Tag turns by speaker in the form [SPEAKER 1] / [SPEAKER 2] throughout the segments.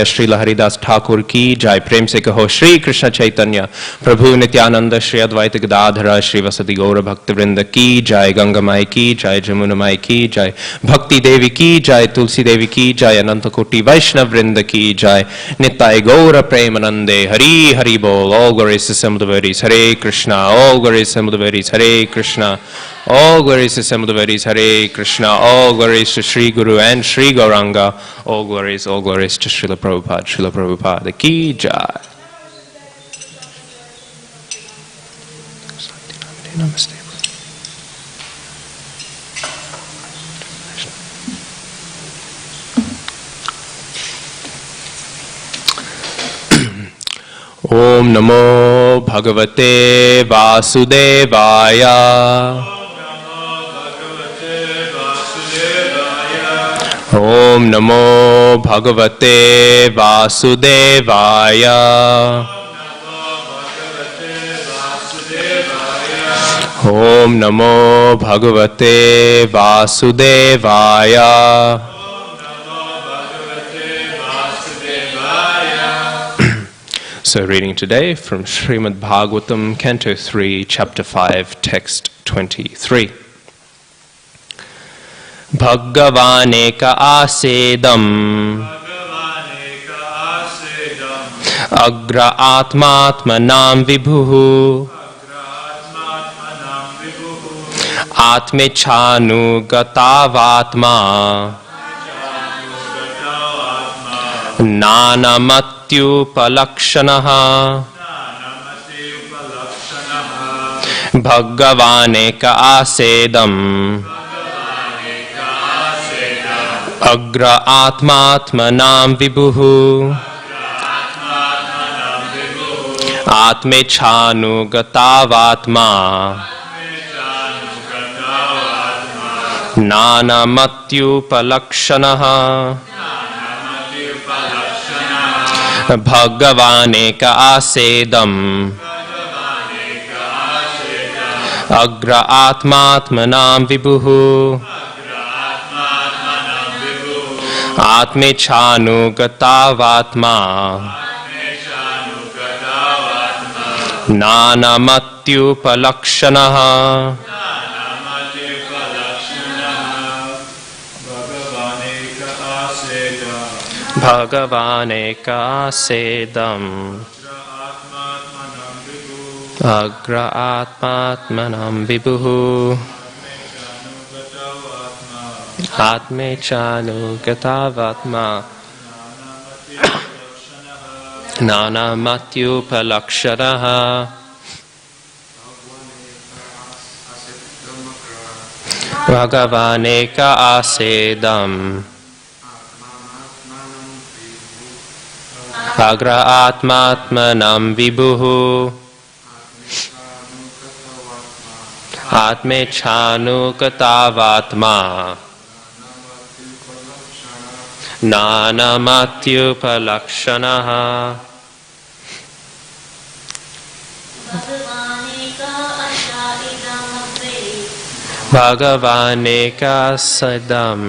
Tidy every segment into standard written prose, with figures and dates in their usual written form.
[SPEAKER 1] श्रील हरिदास ठाकुर की जय। प्रेम से कहो श्री कृष्ण चैतन्य प्रभु नित्यानंद श्री अद्वैत गदाधर श्री वसति गौर भक्त वृंद की जय। गंगा माई की जय, जमुना माई की जय, भक्ति देवी की जय, तुलसी देवी की जय, अनंत कोटि वैष्णव वृंद की जय। निताय गौर प्रेमानंदे हरि हरि बोल। All glories to Assembled devotees, Hare Krishna. All glories to Assembled devotees, Hare Krishna. All glories to Assembled devotees, Hare Krishna. All glories to Sri Guru and Sri Gauranga. All glories to Srila Prabhupada. Srila Prabhupada ki jai. Namaste. Om Namo Bhagavate Vasudevaya. Om Namo Bhagavate Vasudevaya. Om Namo Bhagavate Vasudevaya. So reading today from Srimad Bhagavatam, Canto 3, Chapter 5, Text 23. Bhagavaneka asedam agra atmatmanam vibhuhu atmechanu gatavatma nanamattyupalakshanaha Bhagavaneka asedam agra atmatmanam vibhuhu atmechanu gatavatma nanamattyupalakshanaha Bhagavaneka asedam agra atmatmanam vibhuhu atmechanu gatavatma nanamattyupalakshanaha Bhagavaneka asedam agra atmatmanam vibhuhu atmechanu gatavatma nanamattyupalakshanaha Bhagavaneka asedam agra atmatmanam vibhuhu atmechanu gatavatma nanamattyupalakshanaha Bhagavaneka asedam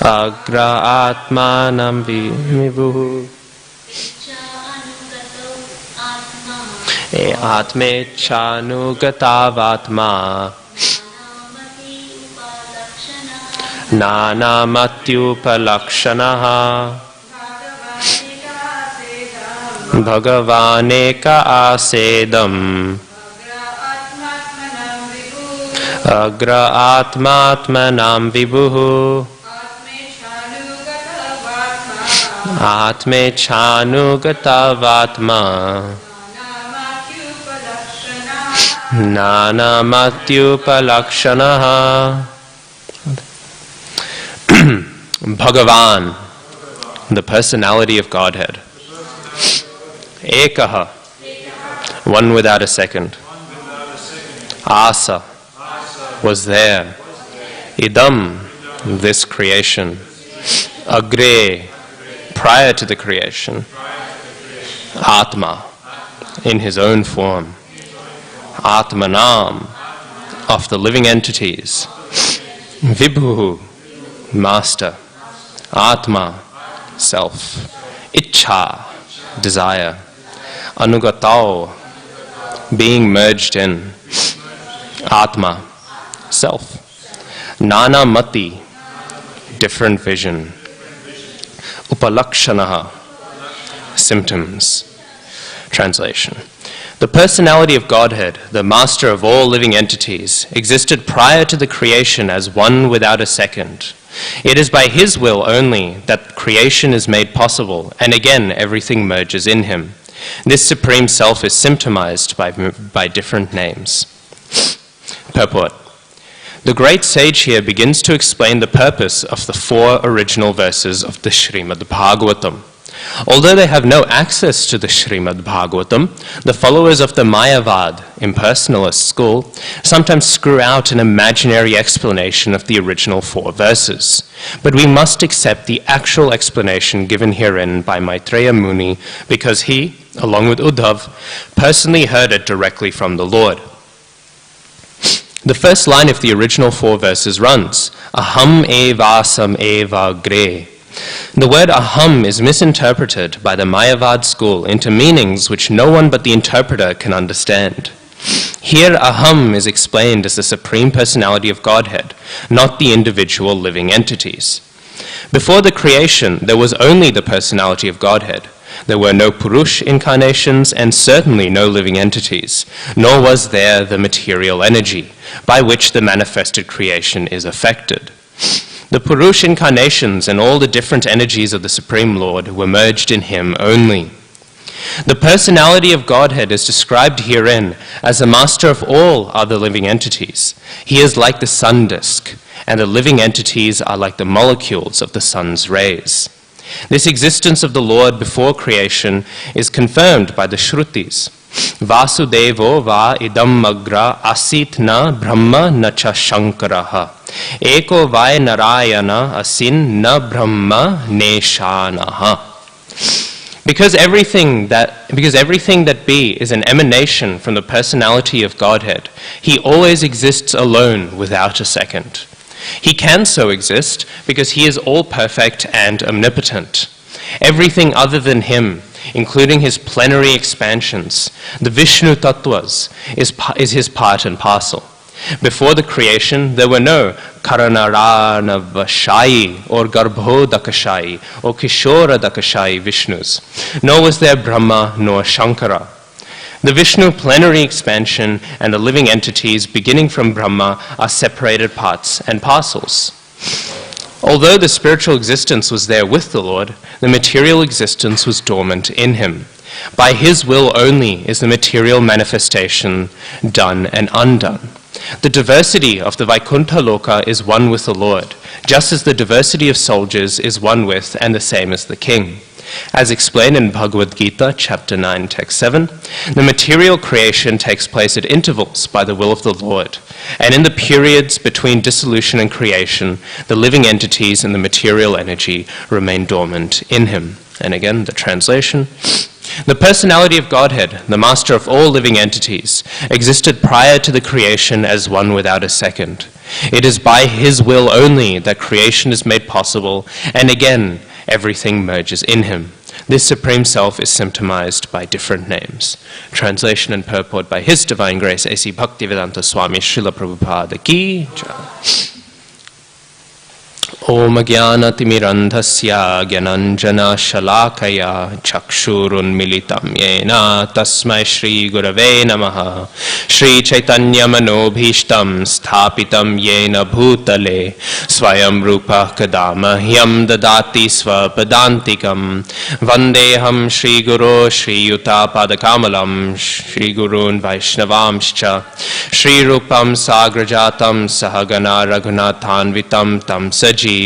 [SPEAKER 1] agra atmanam vibhuhu atmechanu gatavatma nanamattyupalakshanaha Bhagavaneka asedam agra atmatmanam vibhuhu atmechanu gatavatma nanamattyupalakshanaha Bhagavan, the personality of Godhead. Ekaha, one without a second. Asa, was there. Idam, this creation. Agre, prior to the creation. Atma, in his own form. Atmanam, of the living entities. Vibhuhu, master. Atma, self. Ichha, desire. Anugatao, being merged in. Atma, self. Nana mati, different vision. Upalakshanaha, symptoms. Translation. The personality of Godhead, the master of all living entities, existed prior to the creation as one without a second. It is by his will only that creation is made possible, and again everything merges in him. This supreme self is symptomized by different names. Purport. The great sage here begins to explain the purpose of the 4 original verses of the Srimad Bhagavatam. Although they have no access to the Srimad Bhagavatam, the followers of the Mayavad, impersonalist school, sometimes screw out an imaginary explanation of the original 4 verses. But we must accept the actual explanation given herein by Maitreya Muni because he, along with Uddhav, personally heard it directly from the Lord. The first line of the original 4 verses runs, Aham evasam eva gre. The word aham is misinterpreted by the Mayavad school into meanings which no one but the interpreter can understand. Here aham is explained as the supreme personality of Godhead, not the individual living entities. Before the creation, there was only the personality of Godhead. There were no Purush incarnations and certainly no living entities, nor was there the material energy by which the manifested creation is affected. The Purush incarnations and all the different energies of the Supreme Lord were merged in him only. The personality of Godhead is described herein as the master of all other living entities. He is like the sun disk, and the living entities are like the molecules of the sun's rays. This existence of the Lord before creation is confirmed by the Shrutis. Vasudevo va idam magra asit na brahma na cha shankaraha. Eko vai narayana asin na brahma neshanaha. Because everything that be is an emanation from the personality of Godhead, he always exists alone without a second. He can so exist because he is all-perfect and omnipotent. Everything other than him, including his plenary expansions, the Vishnu Tattvas, is his part and parcel. Before the creation, there were no Karanarana-Vashayi or Garbhodakashayi or Kishora-Dakashayi Vishnus, nor was there Brahma nor Shankara. The Vishnu plenary expansion and the living entities beginning from Brahma are separated parts and parcels. Although the spiritual existence was there with the Lord, the material existence was dormant in him. By his will only is the material manifestation done and undone. The diversity of the Vaikuntha Loka is one with the Lord, just as the diversity of soldiers is one with and the same as the king. As explained in Bhagavad Gita, chapter 9, text 7, the material creation takes place at intervals by the will of the Lord, and in the periods between dissolution and creation, the living entities and the material energy remain dormant in him. And again, the translation. The personality of Godhead, the master of all living entities, existed prior to the creation as one without a second. It is by his will only that creation is made possible, and again, everything merges in him. This Supreme Self is symptomized by different names. Translation and purport by His Divine Grace A.C. Bhaktivedanta Swami Srila Prabhupada Ki Jai. Om Jnanatimirandhasya Gyananjana Shalakaya Chakshurunmilitam Yena Tasmai Shri Gurave Namaha. Shri Chaitanya Manobhishtam Sthapitam Yena Bhutale Swayam Rupa Kadama Hyam Dadati Svapadantikam Vandeham Shri Guru Shri Yuta Padakamalam Shri Gurun Vaishnavamscha Shri Rupam Sagrajatam Sahagana Raghunathanvitam Tam Sajivam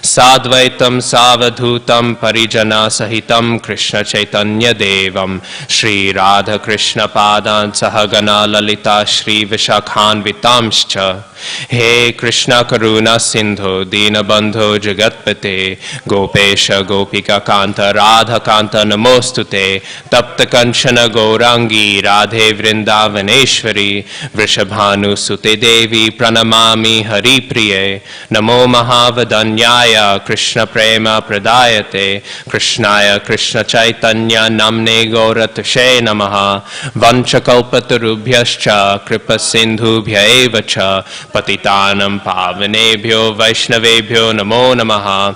[SPEAKER 1] Sadvaitam Savadhutam Parijana Sahitam Krishna Chaitanya Devam Shri Radha Krishna Padan Sahagana Lalita Shri Vishakhan Vitamscha He Krishna Karuna Sindhu Dinabandho Jagatpate Gopesha Gopika Kanta Radha Kanta Namostute Tapta Kanchana Gaurangi Radhe Vrindavaneshwari Vrishabhanu Sute Devi Pranamami Hari Priye Namo Mahavadanyaya Krishna Prema Pradayate Krishnaya Krishna Chaitanya Namne Gauratashe Namaha Vanchakalpatarubhyascha Kripa Sindhubhya Evacha Patitanam Pavanebhyo Vaishnavebhyo Namo Namaha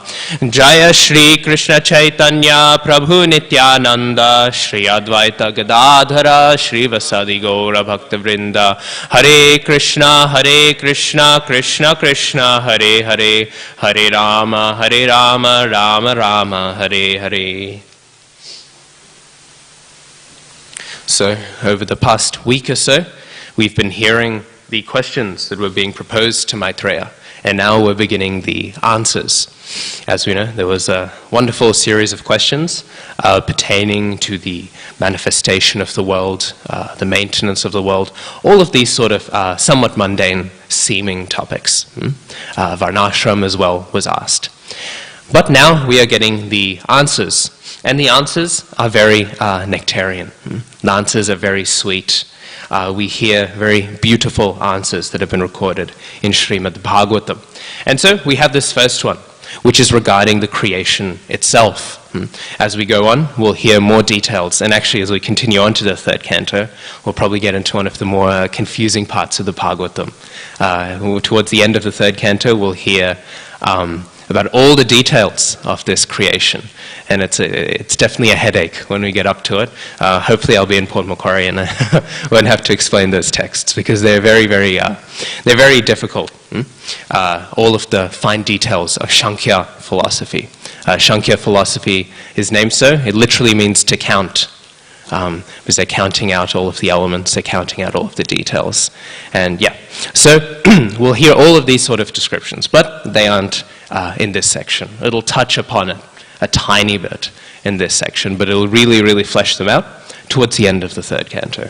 [SPEAKER 1] Jaya Shri Krishna Chaitanya Prabhu Nityananda Shri Advaita Gadadhara Shri Vasadi Gaura Bhakta Vrinda Hare Krishna Krishna Krishna Hare Hare Hare Rama Rama Rama Hare Hare. So over the past week or so we've been hearing the questions that were being proposed to Maitreya, and now we're beginning the answers. As we know, there was a wonderful series of questions pertaining to the manifestation of the world, the maintenance of the world, all of these sort of somewhat mundane seeming topics. Varnashram as well was asked. But now we are getting the answers, and the answers are very nectarian. The answers are very sweet. We hear very beautiful answers that have been recorded in Srimad Bhagavatam. And so we have this first one, which is regarding the creation itself. As we go on, we'll hear more details, and actually as we continue on to the third canto, we'll probably get into one of the more confusing parts of the Bhagavatam. Towards the end of the third canto, we'll hear about all the details of this creation, and it's definitely a headache when we get up to it. Hopefully I'll be in Port Macquarie and I won't have to explain those texts, because they're very difficult. All of the fine details of Sankhya philosophy. Sankhya philosophy is named so. It literally means to count, because they're counting out all of the elements, they're counting out all of the details. And yeah, so we'll hear all of these sort of descriptions, but they aren't in this section. It'll touch upon it a tiny bit in this section, but it'll really flesh them out towards the end of the third canto.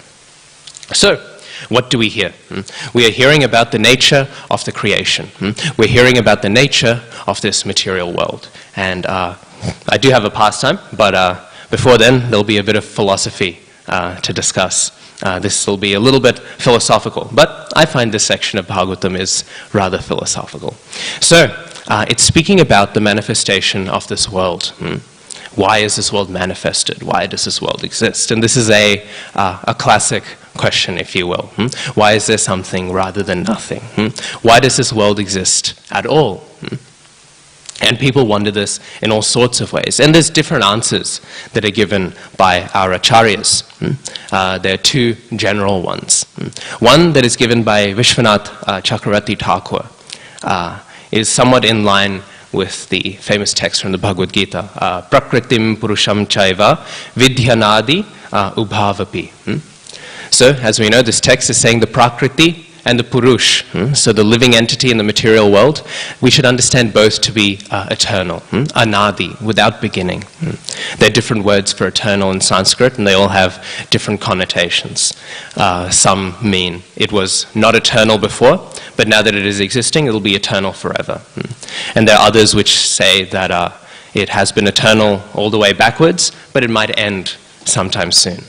[SPEAKER 1] So, what do we hear? We are hearing about the nature of the creation. We're hearing about the nature of this material world. And I do have a pastime, but before then, there'll be a bit of philosophy to discuss. This will be a little bit philosophical, but I find this section of Bhagavatam is rather philosophical. So, it's speaking about the manifestation of this world. Why is this world manifested? Why does this world exist? And this is a classic question, if you will. Why is there something rather than nothing? Why does this world exist at all? And people wonder this in all sorts of ways. And there's different answers that are given by our acharyas. There are two general ones. One that is given by Vishwanath Chakravarti Thakur is somewhat in line with the famous text from the Bhagavad Gita, Prakritim Purusham Chaiva Vidhyanadi Ubhavapi. So, as we know, this text is saying the Prakriti and the Purush, so the living entity in the material world, we should understand both to be eternal, anadi, without beginning. There are different words for eternal in Sanskrit, and they all have different connotations. Some mean it was not eternal before, but now that it is existing, it will be eternal forever. And there are others which say that it has been eternal all the way backwards, but it might end sometime soon.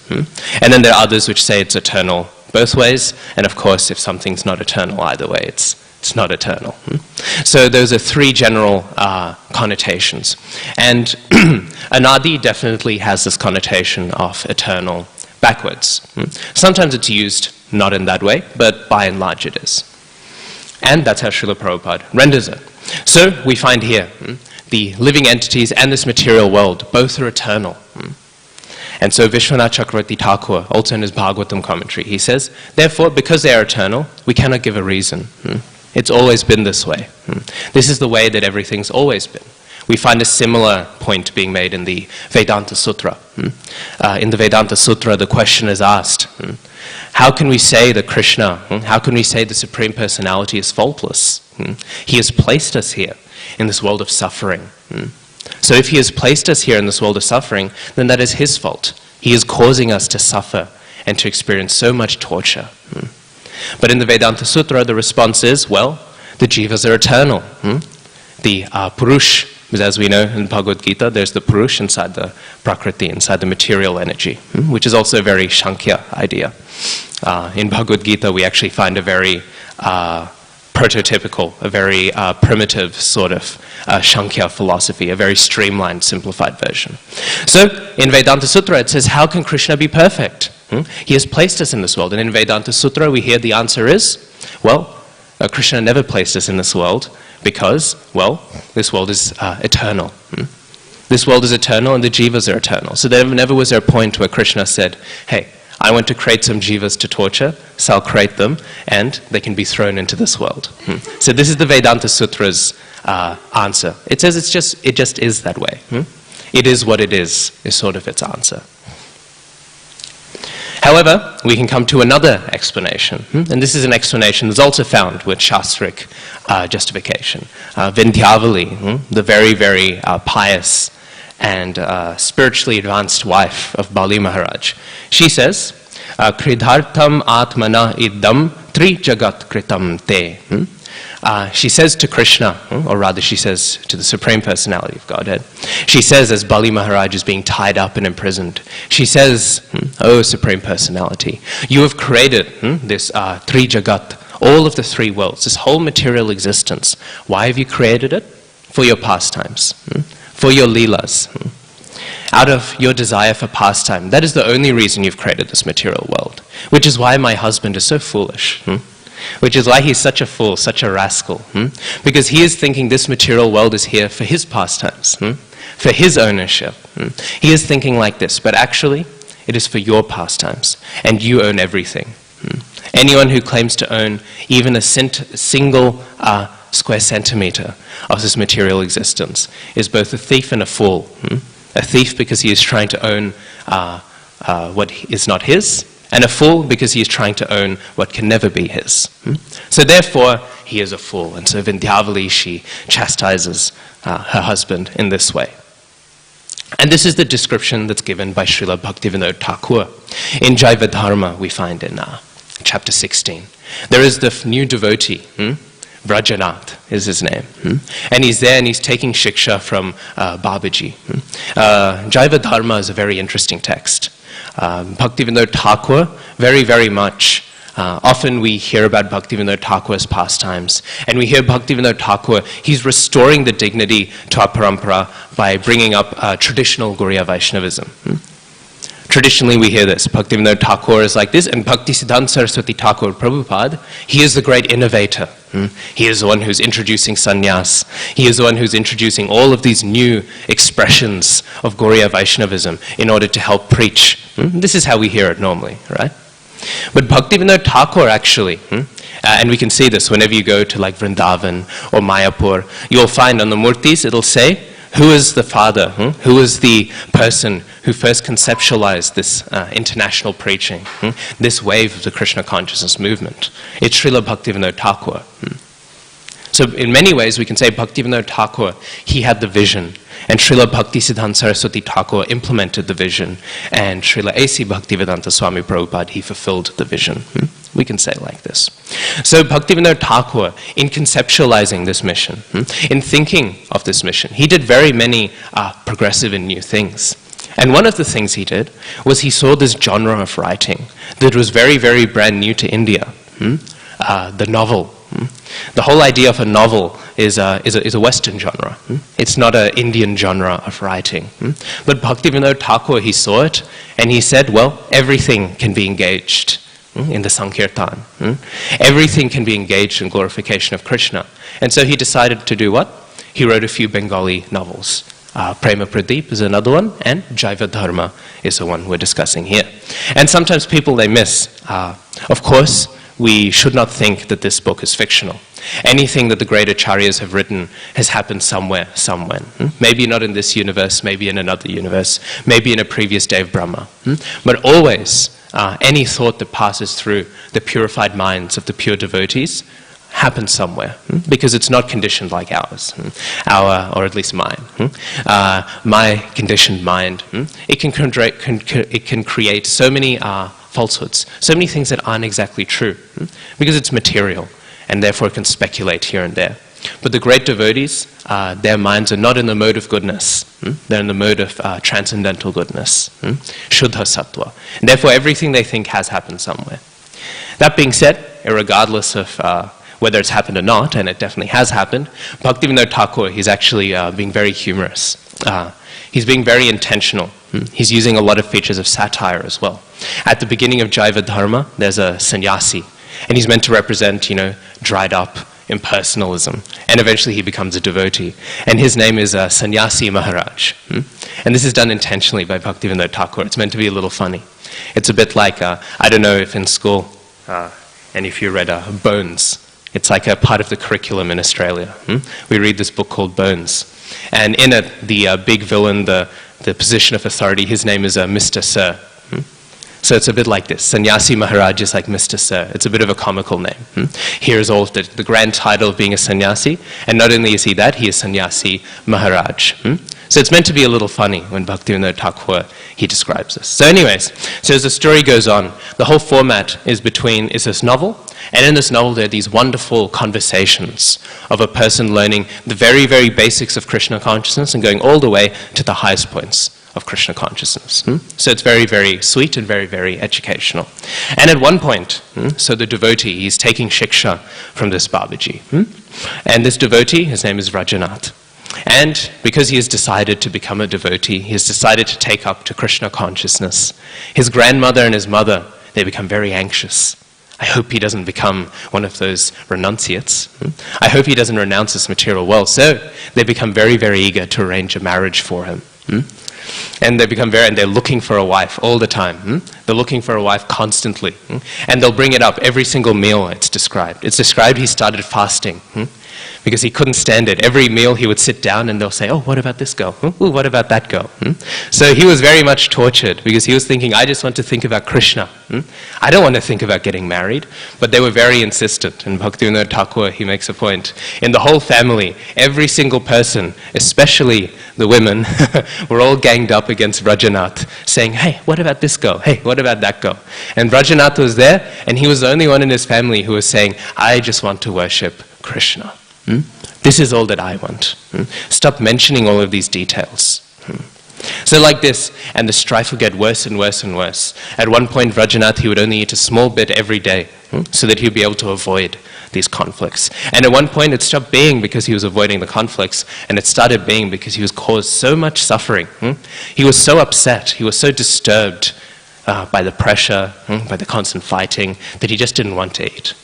[SPEAKER 1] And then there are others which say it's eternal both ways, and of course, if something's not eternal either way, it's not eternal. So those are three general connotations. And anadi definitely has this connotation of eternal backwards. Sometimes it's used not in that way, but by and large it is. And that's how Srila Prabhupada renders it. So we find here, the living entities and this material world, both are eternal. And so Vishwanath Chakravarti Thakur, also in his Bhagavatam commentary, he says, therefore, because they are eternal, we cannot give a reason. It's always been this way. This is the way that everything's always been. We find a similar point being made in the Vedanta Sutra. In the Vedanta Sutra, the question is asked, how can we say that Krishna, how can we say the Supreme Personality is faultless? He has placed us here in this world of suffering. So if he has placed us here in this world of suffering, then that is his fault. He is causing us to suffer and to experience so much torture. But in the Vedanta Sutra, the response is, well, the jivas are eternal. The Purush, as we know in Bhagavad Gita, there's the Purush inside the Prakriti, inside the material energy, which is also a very Sankhya idea. In Bhagavad Gita, we actually find a very prototypical, a very primitive sort of Sankhya philosophy, a very streamlined, simplified version. So in Vedanta Sutra, it says, how can Krishna be perfect? He has placed us in this world. And in Vedanta Sutra, we hear the answer is, well, Krishna never placed us in this world because, well, this world is eternal. This world is eternal and the jivas are eternal. So there never was there a point where Krishna said, hey, I want to create some jivas to torture, so I'll create them, and they can be thrown into this world. So this is the Vedanta Sutra's answer. It says it just is that way. It is what it is sort of its answer. However, we can come to another explanation, and this is an explanation that's also found with Shastric justification. Vindhyavali, the very, very pious and spiritually advanced wife of Bali Maharaj, she says, Kridhartam atmana idam tri jagat kritam te. She says to Krishna, or rather she says to the Supreme Personality of Godhead, she says as Bali Maharaj is being tied up and imprisoned, she says, oh Supreme Personality, you have created this tri jagat, all of the three worlds, this whole material existence. Why have you created it? For your pastimes, for your leelas, out of your desire for pastime. That is the only reason you've created this material world, which is why my husband is so foolish. Which is why he's such a fool, such a rascal. Because he is thinking this material world is here for his pastimes, for his ownership. He is thinking like this, but actually it is for your pastimes, and you own everything. Anyone who claims to own even a single square centimeter of this material existence is both a thief and a fool. A thief because he is trying to own what is not his, and a fool because he is trying to own what can never be his. So therefore, he is a fool. And so Vindhyavali, she chastises her husband in this way. And this is the description that's given by Srila Bhaktivinoda Thakur. In Jaiva Dharma, we find in chapter 16. There is the new devotee, Vrajanath is his name. And he's there and he's taking shiksha from Babaji. Jaiva Dharma is a very interesting text. Bhaktivinoda Thakur, very, very much. Often we hear about Bhaktivinoda Thakur's pastimes, and we hear Bhaktivinoda Thakur, he's restoring the dignity to our parampara by bringing up traditional Gauriya Vaishnavism. Traditionally we hear this, Bhaktivinoda Thakur is like this, and Bhaktisiddhanta Saraswati Thakur Prabhupada, he is the great innovator. He is the one who's introducing sannyas. He is the one who's introducing all of these new expressions of Gauriya Vaishnavism in order to help preach. This is how we hear it normally, right? But Bhaktivinoda Thakur actually, and we can see this whenever you go to like Vrindavan or Mayapur, you'll find on the murtis it'll say, who is the father? Who is the person who first conceptualized this international preaching, this wave of the Krishna consciousness movement? It's Srila Bhaktivinoda Thakur. So in many ways we can say Bhaktivinoda Thakur, he had the vision, and Srila Bhaktisiddhanta Saraswati Thakur implemented the vision, and Srila A.C. Bhaktivedanta Swami Prabhupada, he fulfilled the vision. We can say it like this. So Bhaktivinoda Thakur, in conceptualizing this mission, in thinking of this mission, he did very many progressive and new things. And one of the things he did was he saw this genre of writing that was very, very brand new to India, the novel. The whole idea of a novel is a Western genre. It's not an Indian genre of writing. But Bhaktivinoda Thakur, he saw it, and he said, well, everything can be engaged in the Sankirtan. Everything can be engaged in glorification of Krishna. And so he decided to do what? He wrote a few Bengali novels. Prema Pradeep is another one, and Jaiva Dharma is the one we're discussing here. And sometimes people, they miss. Of course, we should not think that this book is fictional. Anything that the great acharyas have written has happened somewhere, somewhen. Maybe not in this universe, maybe in another universe, maybe in a previous day of Brahma. But always, any thought that passes through the purified minds of the pure devotees happens somewhere, because it's not conditioned like ours, or at least mine. My conditioned mind, it can create so many falsehoods, so many things that aren't exactly true, because it's material, and therefore it can speculate here and there. But the great devotees, their minds are not in the mode of goodness. They're in the mode of transcendental goodness, Shuddha Sattva. And therefore everything they think has happened somewhere. That being said, regardless of whether it's happened or not, and it definitely has happened, Bhaktivinoda Thakur, he's actually being very humorous. He's being very intentional. He's using a lot of features of satire as well. At the beginning of Jaiva Dharma, there's a sannyasi, and he's meant to represent, dried up impersonalism, and eventually he becomes a devotee. And his name is Sannyasi Maharaj. And this is done intentionally by Bhaktivinoda Thakur. It's meant to be a little funny. It's a bit like, I don't know if in school, and if you read Bones, it's like a part of the curriculum in Australia. We read this book called Bones. And in it, the big villain, the position of authority, his name is Mr. Sir. So it's a bit like this. Sannyasi Maharaj is like Mr. Sir. It's a bit of a comical name. Here is all the grand title of being a sannyasi, and not only is he that, he is Sannyasi Maharaj. So it's meant to be a little funny when Bhaktivinoda Thakur, he describes this. So anyways, so as the story goes on, the whole format is this novel, and in this novel there are these wonderful conversations of a person learning the very, very basics of Krishna consciousness and going all the way to the highest points of Krishna consciousness. So it's very, very sweet and very, very educational. And at one point, so the devotee, he's taking shiksha from this Babaji. And this devotee, his name is Rajanath. And because he has decided to become a devotee, he has decided to take up to Krishna consciousness, his grandmother and his mother, they become very anxious. I hope he doesn't become one of those renunciates. I hope he doesn't renounce this material world. So they become very, very eager to arrange a marriage for him. And they're looking for a wife all the time. They're looking for a wife constantly. And they'll bring it up every single meal, it's described. It's described he started fasting. Because he couldn't stand it. Every meal he would sit down and they'll say, oh, what about this girl? Ooh, what about that girl? So he was very much tortured because he was thinking, I just want to think about Krishna. I don't want to think about getting married. But they were very insistent. And Bhaktivinoda Thakur, he makes a point. In the whole family, every single person, especially the women, were all ganged up against Rajanath, saying, hey, what about this girl? Hey, what about that girl? And Rajanath was there, and he was the only one in his family who was saying, I just want to worship Krishna. This is all that I want. Stop mentioning all of these details. So like this, and the strife would get worse and worse and worse. At one point, Rajanath, he would only eat a small bit every day so that he would be able to avoid these conflicts. And at one point, it stopped being because he was avoiding the conflicts, and it started being because he was caused so much suffering. He was so upset, he was so disturbed by the pressure, by the constant fighting, that he just didn't want to eat.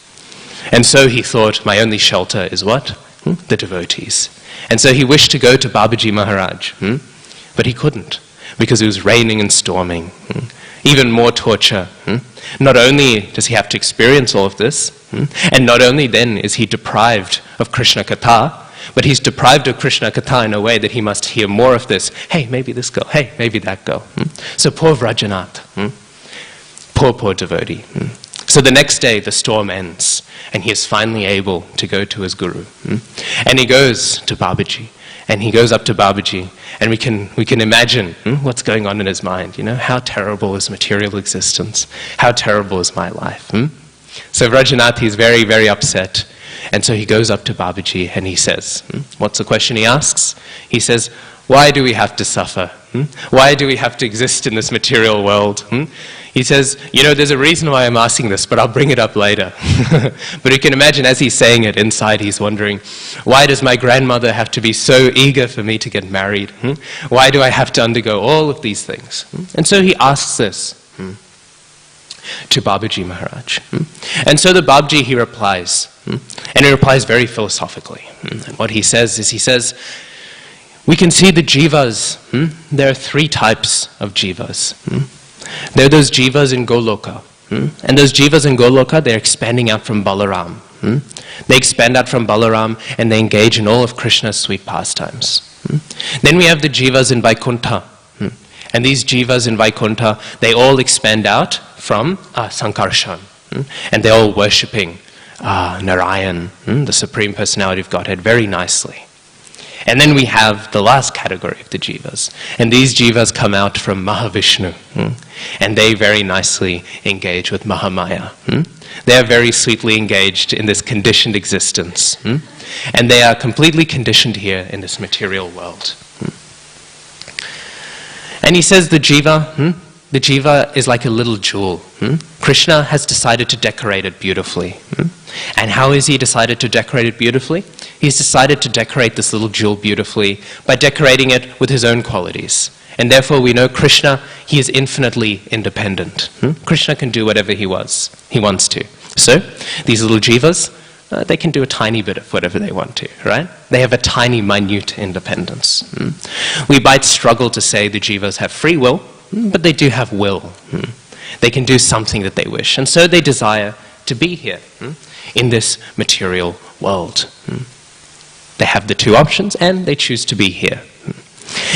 [SPEAKER 1] And so he thought, my only shelter is what? The devotees. And so he wished to go to Babaji Maharaj, but he couldn't, because it was raining and storming. Even more torture. Not only does he have to experience all of this, and not only then is he deprived of Krishna Katha, but he's deprived of Krishna Katha in a way that he must hear more of this. Hey, maybe this girl. Hey, maybe that girl. So poor Rajanath. Poor devotee. So the next day, the storm ends, and he is finally able to go to his guru. And he goes to Babaji, and he goes up to Babaji, and we can imagine what's going on in his mind. How terrible is material existence? How terrible is my life? So Rajanath, he's very, very upset, and so he goes up to Babaji, and he says, what's the question he asks? He says, why do we have to suffer? Why do we have to exist in this material world? He says, there's a reason why I'm asking this, but I'll bring it up later. But you can imagine as he's saying it, inside he's wondering, why does my grandmother have to be so eager for me to get married? Why do I have to undergo all of these things? And so he asks this to Babaji Maharaj. And so the Babaji, he replies, and he replies very philosophically. And what he says is, we can see the jivas. There are three types of jivas. There are those jivas in Goloka. And those jivas in Goloka, they're expanding out from Balaram. They expand out from Balaram and they engage in all of Krishna's sweet pastimes. Then we have the jivas in Vaikuntha. And these jivas in Vaikuntha, they all expand out from Sankarshan. And they're all worshipping Narayan, the Supreme Personality of Godhead, very nicely. And then we have the last category of the jivas. And these jivas come out from Mahavishnu. And they very nicely engage with Mahamaya. They are very sweetly engaged in this conditioned existence. And they are completely conditioned here in this material world. And he says the jiva is like a little jewel. Krishna has decided to decorate it beautifully. And how has he decided to decorate it beautifully? He's decided to decorate this little jewel beautifully by decorating it with his own qualities. And therefore we know Krishna, he is infinitely independent. Krishna can do whatever he wants to. So, these little jivas, they can do a tiny bit of whatever they want to, right? They have a tiny, minute independence. We might struggle to say the jivas have free will, but they do have will. They can do something that they wish, and so they desire to be here in this material world. They have the two options, and they choose to be here.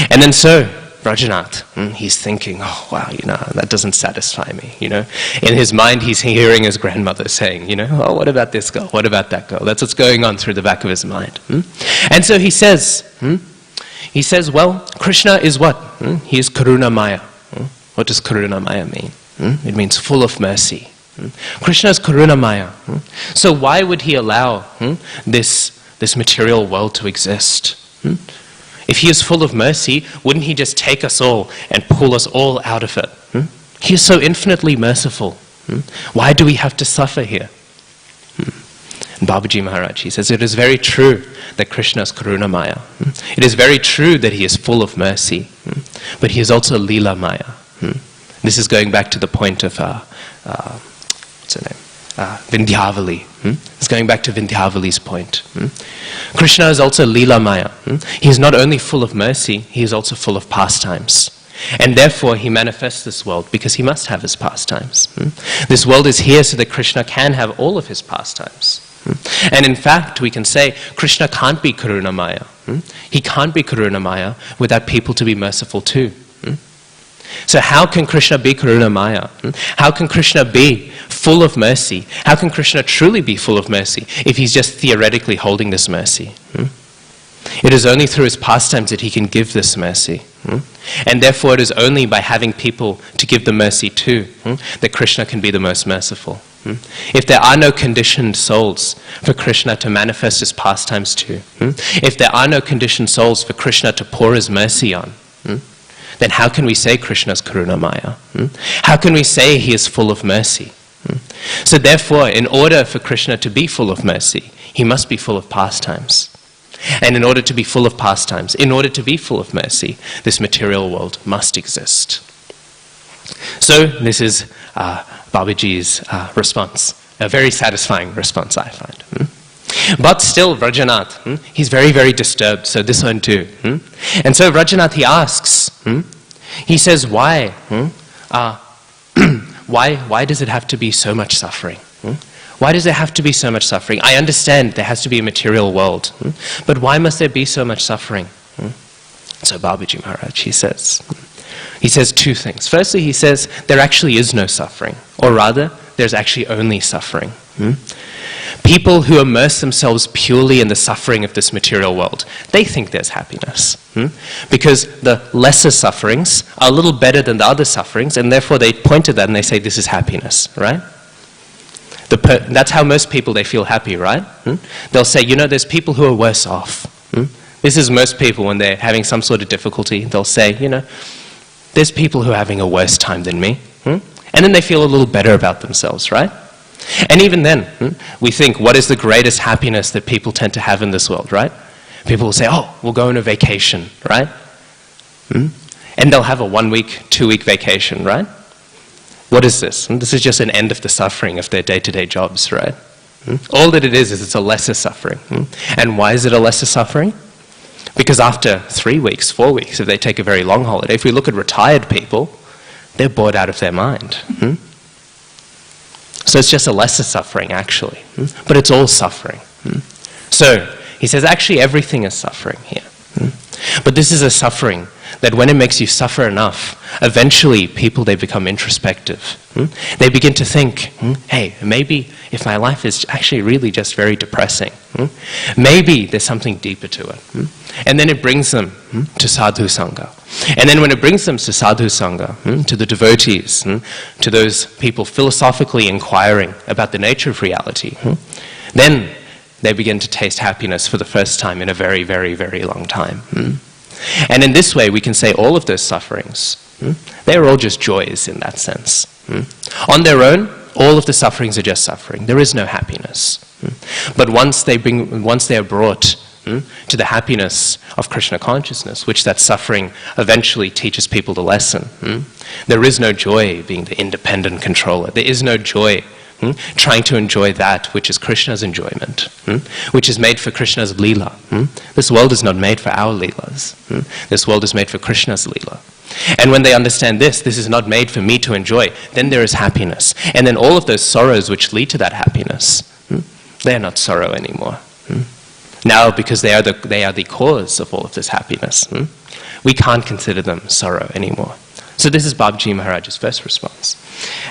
[SPEAKER 1] And then so, Rajanath, he's thinking, oh wow, that doesn't satisfy me, In his mind, he's hearing his grandmother saying, oh, what about this girl? What about that girl? That's what's going on through the back of his mind. And so he says, well, Krishna is what? He is Karunamaya. What does Karunamaya mean? It means full of mercy. Krishna is Karunamaya. So why would he allow this material world to exist? If he is full of mercy, wouldn't he just take us all and pull us all out of it? He is so infinitely merciful. Why do we have to suffer here? And Babaji Maharaj, he says, it is very true that Krishna is Karunamaya. It is very true that he is full of mercy. But he is also Leela Maya. This is going back to the point of, what's her name? Vindhyavali. It's going back to Vindhyavali's point. Krishna is also Leela Maya. He is not only full of mercy, he is also full of pastimes. And therefore he manifests this world because he must have his pastimes. This world is here so that Krishna can have all of his pastimes. And in fact, we can say Krishna can't be Karunamaya. He can't be Karunamaya without people to be merciful too. So how can Krishna be Karunamaya? How can Krishna be full of mercy? How can Krishna truly be full of mercy if he's just theoretically holding this mercy? It is only through his pastimes that he can give this mercy. And therefore it is only by having people to give the mercy to that Krishna can be the most merciful. If there are no conditioned souls for Krishna to manifest his pastimes to, if there are no conditioned souls for Krishna to pour his mercy on, then how can we say Krishna's Karunamaya? How can we say he is full of mercy? So therefore, in order for Krishna to be full of mercy, he must be full of pastimes. And in order to be full of pastimes, in order to be full of mercy, this material world must exist. So this is Babaji's response, a very satisfying response, I find. But still, Rajanath, he's very, very disturbed, so this won't do. And so Rajanath, he asks, he says, why? Why does it have to be so much suffering? Why does there have to be so much suffering? I understand there has to be a material world, but why must there be so much suffering? So Babaji Maharaj, he says two things. Firstly, he says there actually is no suffering, or rather, there's actually only suffering. People who immerse themselves purely in the suffering of this material world, they think there's happiness. Because the lesser sufferings are a little better than the other sufferings, and therefore they point to that and they say this is happiness, right? That's how most people, they feel happy, right? They'll say, there's people who are worse off. This is most people when they're having some sort of difficulty. They'll say, there's people who are having a worse time than me. And then they feel a little better about themselves, right? And even then, we think, what is the greatest happiness that people tend to have in this world, right? People will say, oh, we'll go on a vacation, right? And they'll have a 1 week, 2 week vacation, right? What is this? And this is just an end of the suffering of their day-to-day jobs, right? All that it is it's a lesser suffering. And why is it a lesser suffering? Because after 3 weeks, 4 weeks, if they take a very long holiday, if we look at retired people, they're bored out of their mind. So it's just a lesser suffering, actually. But it's all suffering. So he says, actually, everything is suffering here. But this is a suffering that when it makes you suffer enough, eventually people, they become introspective. They begin to think, hey, maybe if my life is actually really just very depressing, maybe there's something deeper to it. And then it brings them to sadhu sangha. And then when it brings them to sadhu sangha, to the devotees, to those people philosophically inquiring about the nature of reality, then they begin to taste happiness for the first time in a very, very, very long time. And in this way, we can say all of those sufferings, they're all just joys in that sense. On their own, all of the sufferings are just suffering. There is no happiness. But once they are brought to the happiness of Krishna consciousness, which that suffering eventually teaches people the lesson, there is no joy being the independent controller. There is no joy trying to enjoy that which is Krishna's enjoyment, which is made for Krishna's Leela. This world is not made for our Leelas. This world is made for Krishna's Leela. And when they understand this is not made for me to enjoy, then there is happiness. And then all of those sorrows which lead to that happiness, they are not sorrow anymore. Now, because they are the cause of all of this happiness, we can't consider them sorrow anymore. So this is Babaji Maharaj's first response.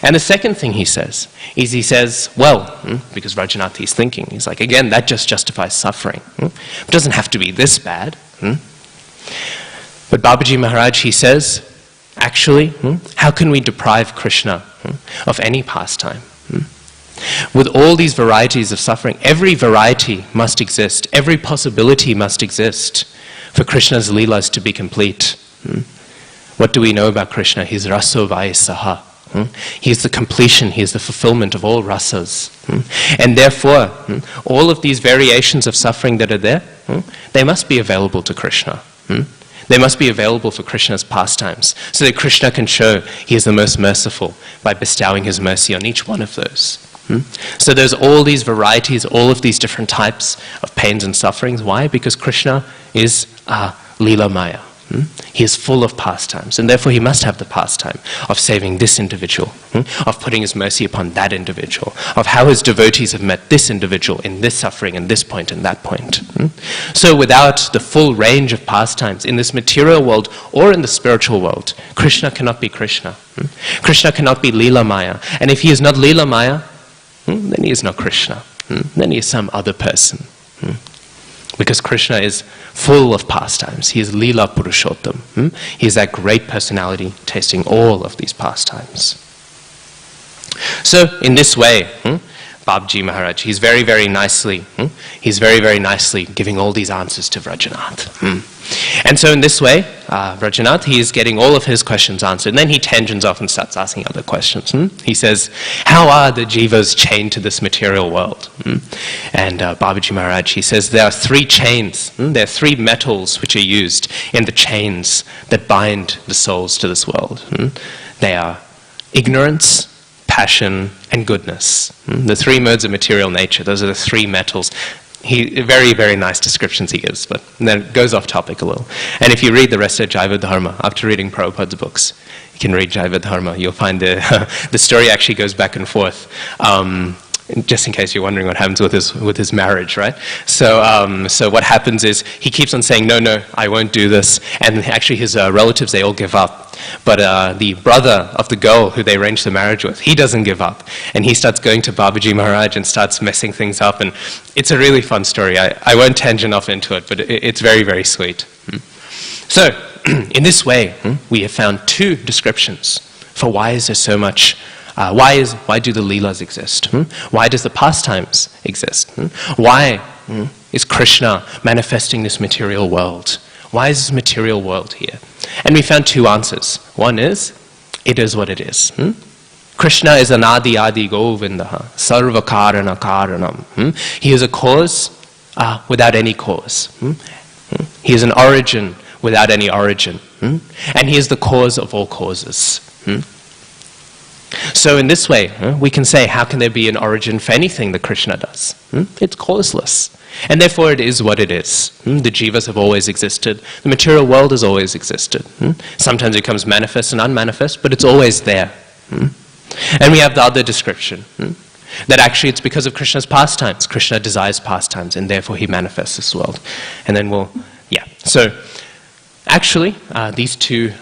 [SPEAKER 1] And the second thing he says is, he says, well, because Rajanath is thinking, he's like, again, that just justifies suffering. It doesn't have to be this bad. But Babaji Maharaj, he says, actually, how can we deprive Krishna of any pastime? With all these varieties of suffering, every variety must exist, every possibility must exist for Krishna's Leelas to be complete. What do we know about Krishna? He's raso vaisaha. He is the completion, he is the fulfillment of all rasas. And therefore, all of these variations of suffering that are there, they must be available to Krishna. They must be available for Krishna's pastimes, so that Krishna can show he is the most merciful by bestowing his mercy on each one of those. So there's all these varieties, all of these different types of pains and sufferings. Why? Because Krishna is Leela Maya. He is full of pastimes, and therefore he must have the pastime of saving this individual, of putting his mercy upon that individual, of how his devotees have met this individual in this suffering and this point and that point. So without the full range of pastimes in this material world or in the spiritual world, Krishna cannot be Krishna. Krishna cannot be Leela Maya. And if he is not Leela Maya, then he is not Krishna. Then he is some other person. Because Krishna is full of pastimes. He is Leela Purushottam. He is that great personality tasting all of these pastimes. So in this way, Babaji Maharaj, he's very, very nicely giving all these answers to Vrajanath. And so in this way, Vrajanath, he is getting all of his questions answered. And then he tangents off and starts asking other questions. He says, how are the jivas chained to this material world? And Babaji Maharaj, he says, there are three chains. There are three metals which are used in the chains that bind the souls to this world. They are ignorance, passion, and goodness. The three modes of material nature, those are the three metals. Very, very nice descriptions he gives, but then it goes off topic a little. And if you read the rest of Jaiva Dharma, after reading Prabhupada's books, you can read Jaiva Dharma, you'll find the story actually goes back and forth. Just in case you're wondering what happens with his marriage, right? So what happens is he keeps on saying, no, I won't do this. And actually his relatives, they all give up. But the brother of the girl who they arranged the marriage with, he doesn't give up. And he starts going to Babaji Maharaj and starts messing things up. And it's a really fun story. I won't tangent off into it, but it's very, very sweet. So in this way, we have found two descriptions for why is there so much. Why do the Leelas exist? Why does the pastimes exist? Why is Krishna manifesting this material world? Why is this material world here? And we found two answers. One is, it is what it is. Krishna is anadi adi govindaha, sarva karana karanam. He is a cause without any cause. He is an origin without any origin. And he is the cause of all causes. So in this way, we can say, how can there be an origin for anything that Krishna does? It's causeless. And therefore it is what it is. The jivas have always existed. The material world has always existed. Sometimes it becomes manifest and unmanifest, but it's always there. And we have the other description, that actually it's because of Krishna's pastimes. Krishna desires pastimes, and therefore he manifests this world. And then So Actually, these two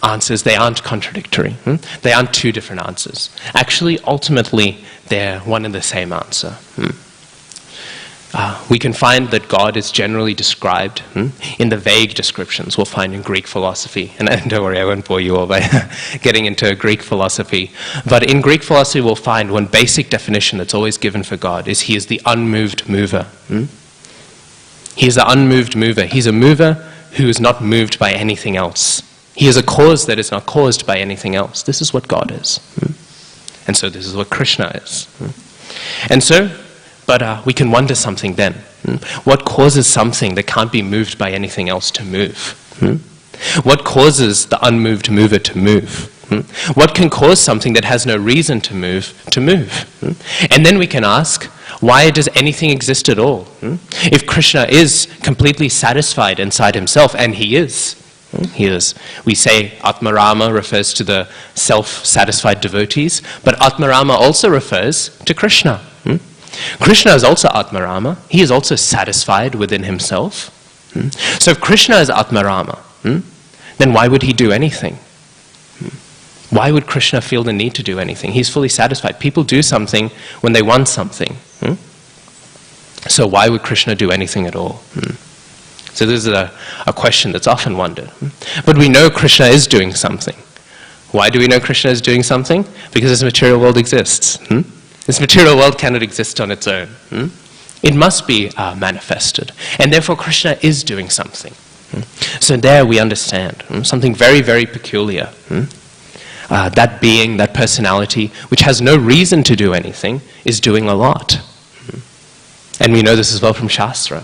[SPEAKER 1] answers, they aren't contradictory. They aren't two different answers. Actually, ultimately, they're one and the same answer. We can find that God is generally described in the vague descriptions we'll find in Greek philosophy. And don't worry, I won't bore you all by getting into Greek philosophy. But in Greek philosophy, we'll find one basic definition that's always given for God is he is the unmoved mover. He is the unmoved mover. He's a mover who is not moved by anything else. He is a cause that is not caused by anything else. This is what God is. And so this is what Krishna is. And so, but we can wonder something then. What causes something that can't be moved by anything else to move? What causes the unmoved mover to move? What can cause something that has no reason to move to move? And then we can ask, why does anything exist at all? If Krishna is completely satisfied inside himself, and he is, we say Atmarama refers to the self-satisfied devotees, but Atmarama also refers to Krishna. Krishna is also Atmarama. He is also satisfied within himself. So if Krishna is Atmarama, then why would he do anything? Why would Krishna feel the need to do anything? He's fully satisfied. People do something when they want something. So why would Krishna do anything at all? So this is a question that's often wondered. But we know Krishna is doing something. Why do we know Krishna is doing something? Because this material world exists. This material world cannot exist on its own. It must be manifested. And therefore Krishna is doing something. So there we understand something very, very peculiar. That being, that personality, which has no reason to do anything, is doing a lot. And we know this as well from Shastra.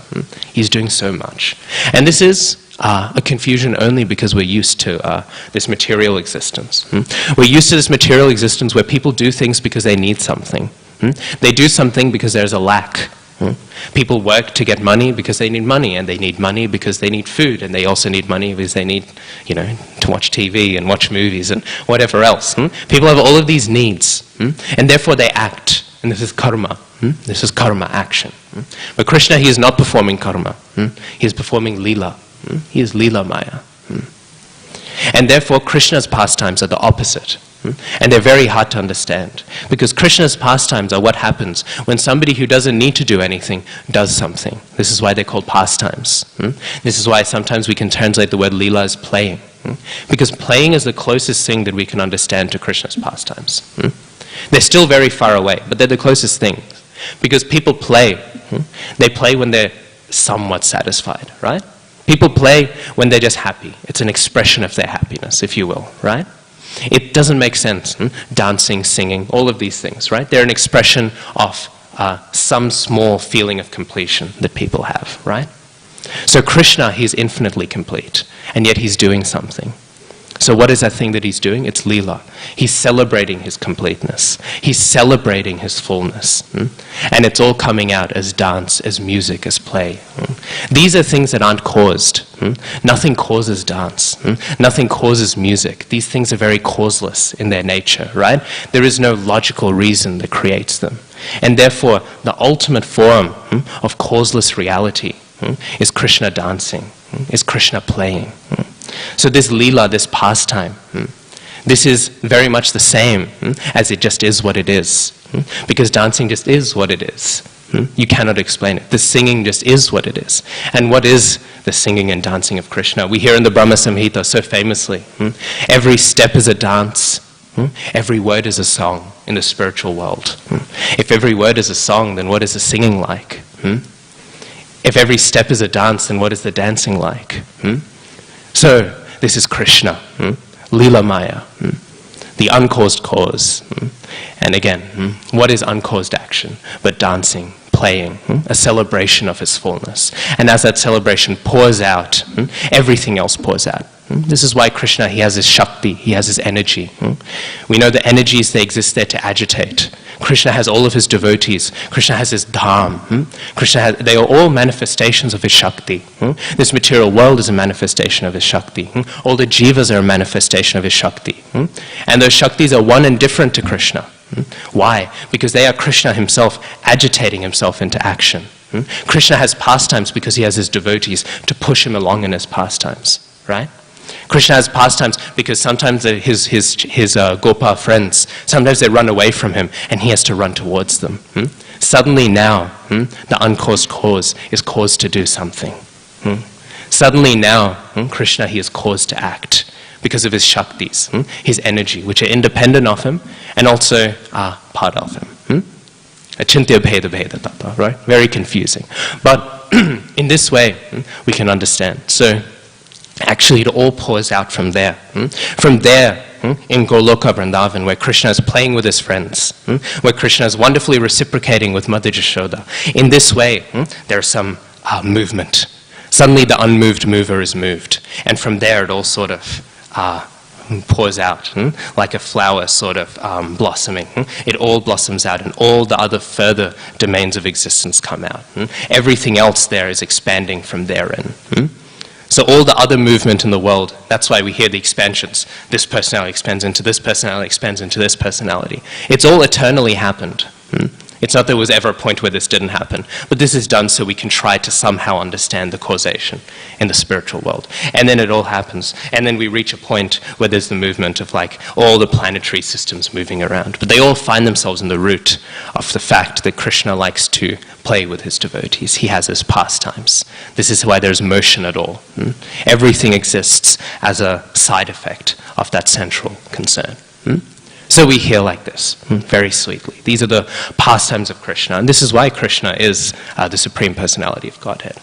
[SPEAKER 1] He's doing so much. And this is a confusion only because we're used to this material existence. We're used to this material existence where people do things because they need something. They do something because there's a lack. People work to get money because they need money, and they need money because they need food, and they also need money because they need, to watch TV and watch movies and whatever else. People have all of these needs, and therefore they act. And this is karma. This is karma, action. But Krishna, he is not performing karma. He is performing lila. He is lila maya. And therefore Krishna's pastimes are the opposite. And they're very hard to understand. Because Krishna's pastimes are what happens when somebody who doesn't need to do anything does something. This is why they're called pastimes. This is why sometimes we can translate the word lila as playing. Because playing is the closest thing that we can understand to Krishna's pastimes. They're still very far away, but they're the closest thing. Because people play. They play when they're somewhat satisfied, right? People play when they're just happy. It's an expression of their happiness, if you will, right? It doesn't make sense. Dancing, singing, all of these things, right? They're an expression of some small feeling of completion that people have, right? So Krishna, he's infinitely complete, and yet he's doing something. So what is that thing that he's doing? It's lila. He's celebrating his completeness. He's celebrating his fullness. And it's all coming out as dance, as music, as play. These are things that aren't caused. Nothing causes dance. Nothing causes music. These things are very causeless in their nature, right? There is no logical reason that creates them. And therefore, the ultimate form of causeless reality is Krishna dancing, is Krishna playing. So this lila, this pastime, this is very much the same as it just is what it is. Because dancing just is what it is. You cannot explain it. The singing just is what it is. And what is the singing and dancing of Krishna? We hear in the Brahma Samhita so famously, every step is a dance, every word is a song in the spiritual world. If every word is a song, then what is the singing like? If every step is a dance, then what is the dancing like? So, this is Krishna, Lila Maya, the uncaused cause. And again, what is uncaused action but dancing, playing, a celebration of his fullness. And as that celebration pours out, everything else pours out. This is why Krishna, he has his Shakti, he has his energy. We know the energies, they exist there to agitate. Krishna has all of his devotees. Krishna has his Dham. They are all manifestations of his Shakti. This material world is a manifestation of his Shakti. All the jivas are a manifestation of his Shakti. And those Shaktis are one and different to Krishna. Why? Because they are Krishna himself agitating himself into action. Krishna has pastimes because he has his devotees to push him along in his pastimes. right? Krishna has pastimes because sometimes his Gopa friends, sometimes they run away from him and he has to run towards them. Suddenly now, the uncaused cause is caused to do something. Suddenly now, Krishna, he is caused to act because of his shaktis, his energy, which are independent of him and also are part of him. Achintya bheda bheda tata, right? Very confusing. But in this way, we can understand. So actually it all pours out from there. From there, in Goloka Vrindavan, where Krishna is playing with his friends, where Krishna is wonderfully reciprocating with Mother Jashoda. In this way, there's some movement. Suddenly the unmoved mover is moved. And from there it all sort of pours out, like a flower sort of blossoming. It all blossoms out and all the other further domains of existence come out. Everything else there is expanding from therein. So all the other movement in the world, that's why we hear the expansions. This personality expands into this personality, expands into this personality. It's all eternally happened. It's not there was ever a point where this didn't happen, but this is done so we can try to somehow understand the causation in the spiritual world. And then it all happens. And then we reach a point where there's the movement of like all the planetary systems moving around. But they all find themselves in the root of the fact that Krishna likes to play with his devotees. He has his pastimes. This is why there's motion at all. Everything exists as a side effect of that central concern. So we hear like this, very sweetly. These are the pastimes of Krishna, and this is why Krishna is the Supreme Personality of Godhead.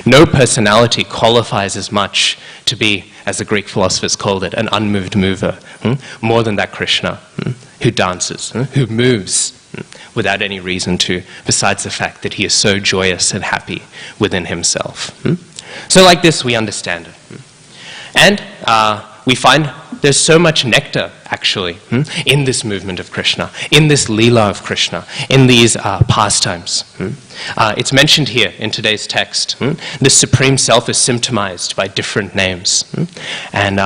[SPEAKER 1] No personality qualifies as much to be, as the Greek philosophers called it, an unmoved mover, more than that Krishna, who dances, who moves without any reason to, besides the fact that he is so joyous and happy within himself. So like this, we understand it. And we find there's so much nectar, actually, in this movement of Krishna, in this Leela of Krishna, in these pastimes. It's mentioned here in today's text. This Supreme Self is symptomized by different names. And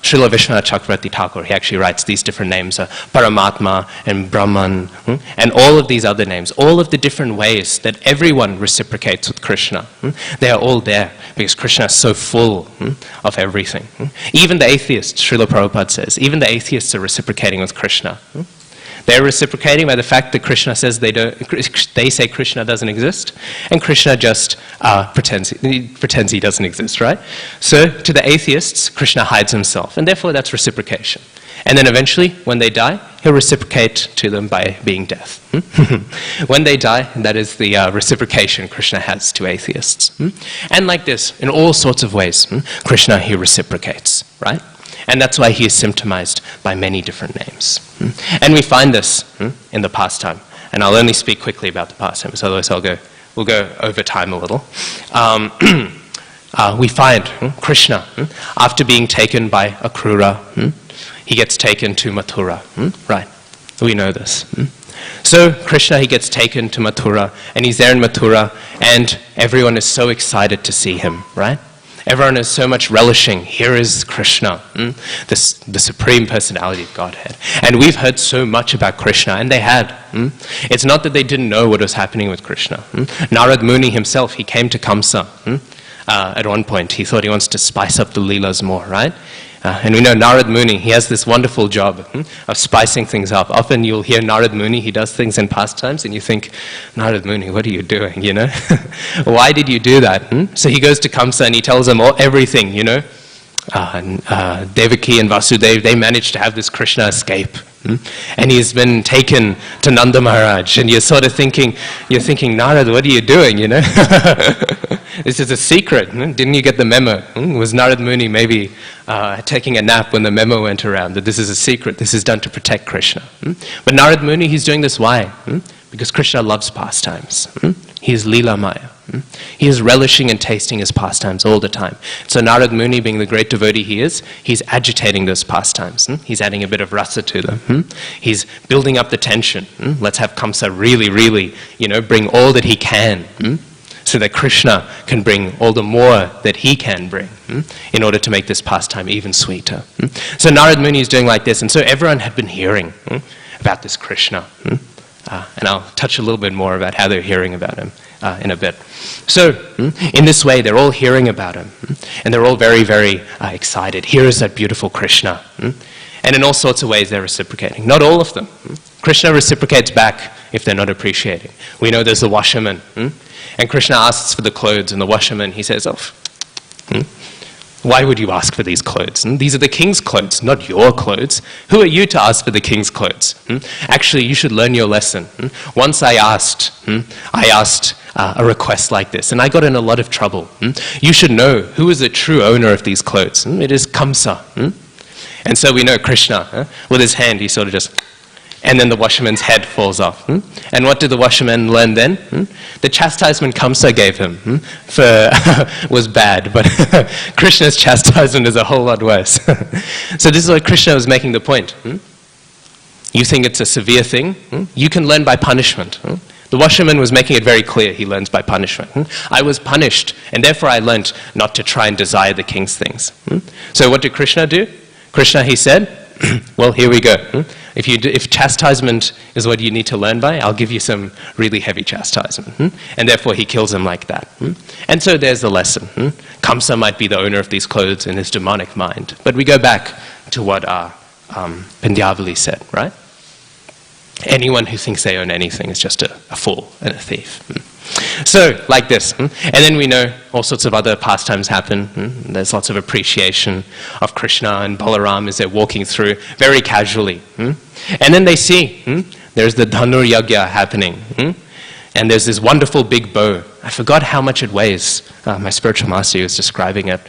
[SPEAKER 1] Srila Vishwanath Chakravarti Thakur, he actually writes these different names, Paramatma and Brahman, and all of these other names, all of the different ways that everyone reciprocates with Krishna. They are all there because Krishna is so full of everything. Even the atheists, Srila Prabhupada says, even the atheists are reciprocating with Krishna. They're reciprocating by the fact that Krishna says they say Krishna doesn't exist, and Krishna just pretends he doesn't exist, right? So to the atheists, Krishna hides himself, and therefore that's reciprocation. And then eventually, when they die, he'll reciprocate to them by being death. When they die, that is the reciprocation Krishna has to atheists. And like this, in all sorts of ways, Krishna, he reciprocates, right? And that's why he is symptomized by many different names. And we find this in the pastime. And I'll only speak quickly about the pastimes, otherwise we'll go over time a little. We find Krishna, after being taken by Akrura, he gets taken to Mathura, right? We know this. So Krishna, he gets taken to Mathura, and he's there in Mathura, and everyone is so excited to see him, right? Everyone is so much relishing. Here is Krishna, the Supreme Personality of Godhead. And we've heard so much about Krishna, and they had. It's not that they didn't know what was happening with Krishna. Narad Muni himself, he came to Kamsa. At one point, he thought he wants to spice up the Leelas more, right? And we know Narad Muni, he has this wonderful job of spicing things up. Often you'll hear Narad Muni, he does things in pastimes, and you think, Narad Muni, what are you doing, you know? Why did you do that? So he goes to Kamsa and he tells them everything, you know? Devaki and Vasudev, they managed to have this Krishna escape. And he's been taken to Nanda Maharaj, and you're sort of thinking, Narad, what are you doing, you know? This is a secret. Didn't you get the memo? Was Narad Muni maybe taking a nap when the memo went around that this is a secret, this is done to protect Krishna? But Narad Muni, he's doing this why? Because Krishna loves pastimes. He is Leela Maya. He is relishing and tasting his pastimes all the time. So Narad Muni, being the great devotee he is, he's agitating those pastimes. He's adding a bit of rasa to them. He's building up the tension. Let's have Kamsa really, really, bring all that he can, so that Krishna can bring all the more that he can bring, in order to make this pastime even sweeter. So Narad Muni is doing like this, and so everyone had been hearing about this Krishna. And I'll touch a little bit more about how they're hearing about him in a bit. So, in this way, they're all hearing about him, and they're all very, very excited. Here is that beautiful Krishna. And in all sorts of ways, they're reciprocating. Not all of them. Krishna reciprocates back if they're not appreciating. We know there's the washerman, and Krishna asks for the clothes, and the washerman, he says, why would you ask for these clothes? These are the king's clothes, not your clothes. Who are you to ask for the king's clothes? Actually, you should learn your lesson. Once I asked a request like this, and I got in a lot of trouble. You should know who is the true owner of these clothes. It is Kamsa. And so we know Krishna, with his hand, he sort of just, and then the washerman's head falls off. And what did the washerman learn then? The chastisement Kamsa gave him was bad, but Krishna's chastisement is a whole lot worse. So this is what Krishna was making the point. You think it's a severe thing? You can learn by punishment. The washerman was making it very clear he learns by punishment. I was punished, and therefore I learned not to try and desire the king's things. So what did Krishna do? Krishna, he said, well, here we go. If chastisement is what you need to learn by, I'll give you some really heavy chastisement. And therefore he kills him like that. And so there's the lesson. Kamsa might be the owner of these clothes in his demonic mind. But we go back to what Pandyavali said, right? Anyone who thinks they own anything is just a fool and a thief. So, like this. And then we know all sorts of other pastimes happen. There's lots of appreciation of Krishna and Balaram as they're walking through very casually. And then they see there's the Dhanur Yagya happening. And there's this wonderful big bow. I forgot how much it weighs. My spiritual master was describing it.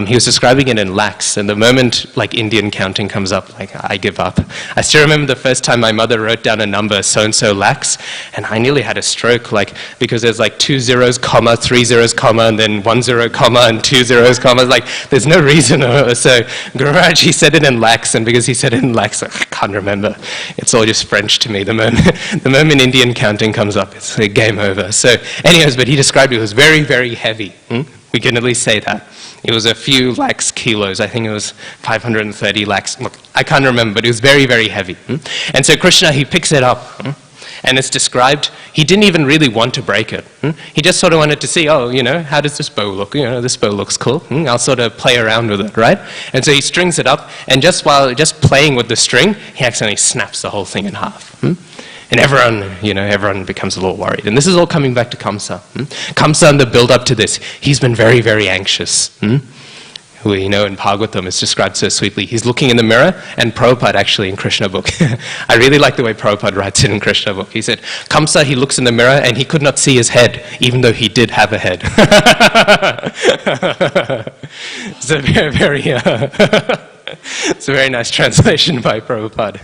[SPEAKER 1] He was describing it in lakhs, and the moment like Indian counting comes up, like I give up. I still remember the first time my mother wrote down a number, so-and-so lakhs, and I nearly had a stroke, because there's 2 zeros, comma, 3 zeros, comma, and then 1 zero, comma, and 2 zeros, comma. There's no reason. So Guruji, he said it in lakhs, and because he said it in lakhs, I can't remember. It's all just French to me. The moment Indian counting comes up, it's game over. So anyways, but he described it was very, very heavy. We can at least say that. It was a few lakhs kilos. I think it was 530 lakhs. Look, I can't remember, but it was very, very heavy. And so Krishna, he picks it up. And it's described, he didn't even really want to break it. He just sort of wanted to see, how does this bow look? This bow looks cool. I'll sort of play around with it, right? And so he strings it up, and just playing with the string, he accidentally snaps the whole thing in half. And everyone becomes a little worried. And this is all coming back to Kamsa. Kamsa, in the build-up to this, he's been very, very anxious. We know in Bhagavatam, it's described so sweetly. He's looking in the mirror, and Prabhupada actually in Krishna book. I really like the way Prabhupada writes it in Krishna book. He said, Kamsa, he looks in the mirror, and he could not see his head, even though he did have a head. So very, very... It's a very nice translation by Prabhupada.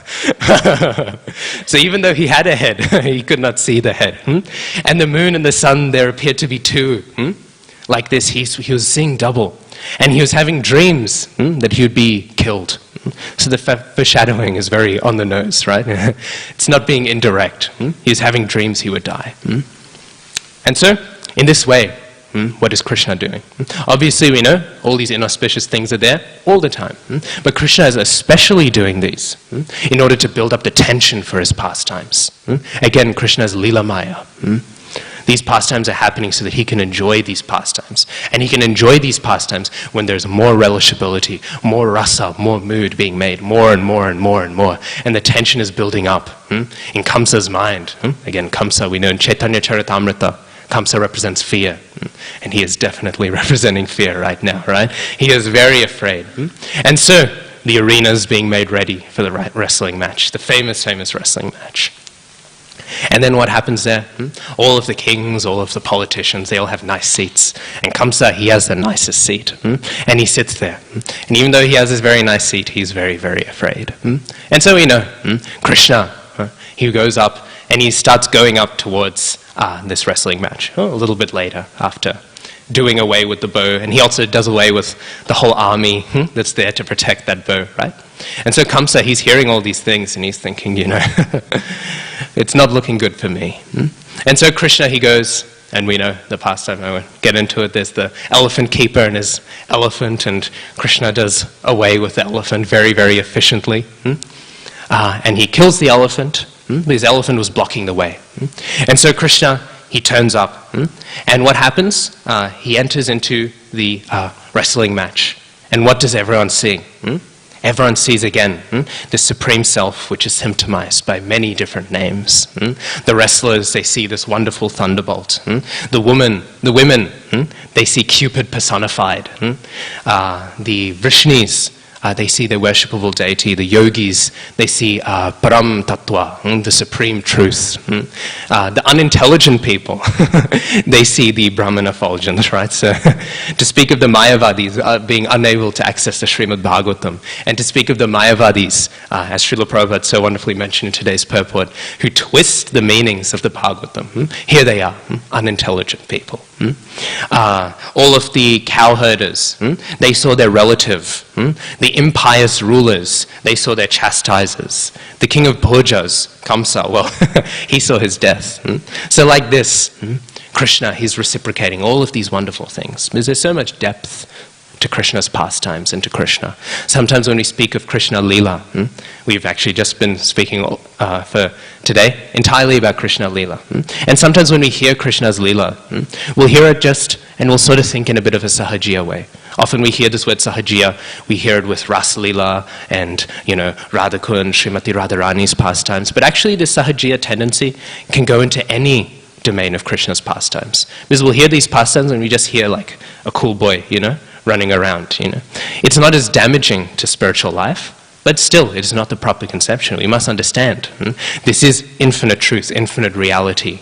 [SPEAKER 1] So even though he had a head, he could not see the head. And the moon and the sun, there appeared to be two. Like this, he was seeing double. And he was having dreams that he would be killed. So the foreshadowing is very on the nose, right? It's not being indirect. He was having dreams he would die. And so, in this way, what is Krishna doing? Obviously, we know all these inauspicious things are there all the time. But Krishna is especially doing these in order to build up the tension for his pastimes. Again, Krishna's Leela Maya. These pastimes are happening so that he can enjoy these pastimes. And he can enjoy these pastimes when there's more relishability, more rasa, more mood being made, more and more and more and more. And the tension is building up in Kamsa's mind. Again, Kamsa, we know in Chaitanya Charitamrita, Kamsa represents fear, and he is definitely representing fear right now, right? He is very afraid. And so, the arena is being made ready for the wrestling match, the famous, famous wrestling match. And then what happens there? All of the kings, all of the politicians, they all have nice seats. And Kamsa, he has the nicest seat. And he sits there. And even though he has this very nice seat, he's very, very afraid. And so we know, Krishna, he goes up, and he starts going up towards this wrestling match a little bit later after doing away with the bow. And he also does away with the whole army that's there to protect that bow, right? And so Kamsa, he's hearing all these things and he's thinking, it's not looking good for me. And so Krishna, he goes, and we know the pastime, I won't get into it, there's the elephant keeper and his elephant, and Krishna does away with the elephant very, very efficiently. And he kills the elephant, This elephant was blocking the way. And so Krishna, he turns up. And what happens? He enters into the wrestling match. And what does everyone see? Everyone sees again the Supreme Self, which is symptomized by many different names. The wrestlers, they see this wonderful thunderbolt. The women, they see Cupid personified. The Vrishnis, they see the worshipable deity. The yogis, they see Param Tattva, the supreme truth. The unintelligent people, they see the Brahman effulgence, right? So to speak of the Mayavadis being unable to access the Srimad Bhagavatam, and to speak of the Mayavadis, as Srila Prabhupada so wonderfully mentioned in today's purport, who twist the meanings of the Bhagavatam. Here they are, unintelligent people. All of the cowherders, they saw their relative. The impious rulers, they saw their chastisers. The king of Bhojas, Kamsa, well, he saw his death. So like this, Krishna, he's reciprocating all of these wonderful things. Because there's so much depth to Krishna's pastimes and to Krishna. Sometimes when we speak of Krishna Leela, we've actually just been speaking for today entirely about Krishna Leela. And sometimes when we hear Krishna's Leela, we'll hear it just, and we'll sort of think in a bit of a Sahajiya way. Often we hear this word Sahajiya, we hear it with Ras Leela and, Radhakund, Srimati Radharani's pastimes. But actually this Sahajiya tendency can go into any domain of Krishna's pastimes. Because we'll hear these pastimes and we just hear like a cool boy, running around, It's not as damaging to spiritual life, but still, it is not the proper conception. We must understand. This is infinite truth, infinite reality.